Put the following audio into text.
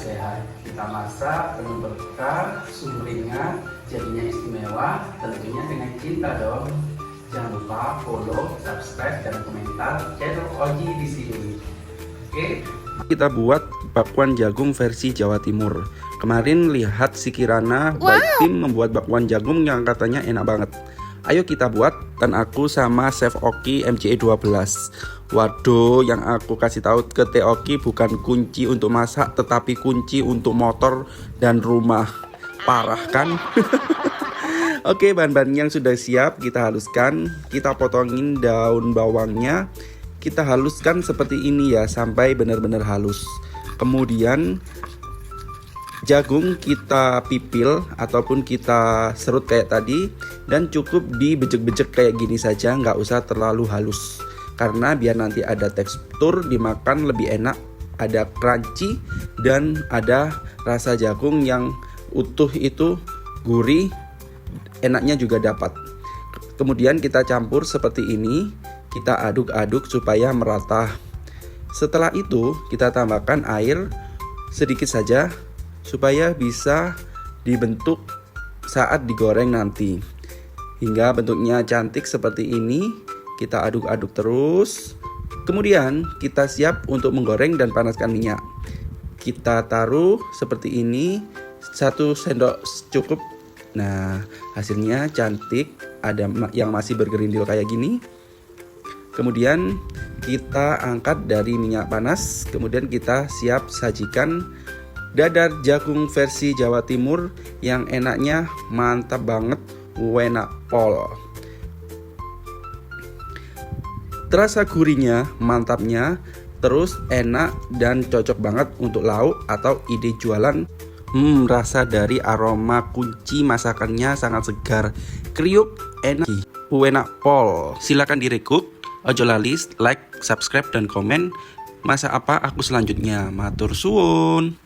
sehat. Kita masak penuh berkah, sumringah, jadinya istimewa, tentunya dengan cinta dong. Jangan lupa follow, subscribe, dan komentar channel Oji di sini. Oke? Kita buat bakwan jagung versi Jawa Timur. Kemarin lihat si Kirana baik tim membuat bakwan jagung yang katanya enak banget. Ayo kita buat, dan aku sama Chef Oki MCE 12. Waduh, yang aku kasih tahu ke Teh Oki bukan kunci untuk masak, tetapi kunci untuk motor dan rumah. Parah kan? Oke, bahan-bahan yang sudah siap kita haluskan. Kita potongin daun bawangnya. Kita haluskan seperti ini ya, sampai benar-benar halus. Kemudian jagung kita pipil ataupun kita serut kayak tadi, dan cukup dibejek-bejek kayak gini saja, nggak usah terlalu halus, karena biar nanti ada tekstur dimakan lebih enak, ada crunchy dan ada rasa jagung yang utuh itu gurih, enaknya juga dapat. Kemudian kita campur seperti ini, kita aduk-aduk supaya merata. Setelah itu kita tambahkan air sedikit saja supaya bisa dibentuk saat digoreng nanti, hingga bentuknya cantik seperti ini. Kita aduk-aduk terus. Kemudian kita siap untuk menggoreng dan panaskan minyak. Kita taruh seperti ini, 1 sendok cukup. Nah, hasilnya cantik, ada yang masih bergerindil kayak gini. Kemudian kita angkat dari minyak panas. Kemudian kita siap sajikan dadar jagung versi Jawa Timur yang enaknya mantap banget, enak pol. Terasa gurihnya, mantapnya, terus enak dan cocok banget untuk lauk atau ide jualan. Rasa dari aroma kunci masakannya sangat segar, kriuk, enak, enak pol. Silakan direkuk. Ojo lali like, subscribe, dan komen. Masak apa aku selanjutnya. Matur suwun.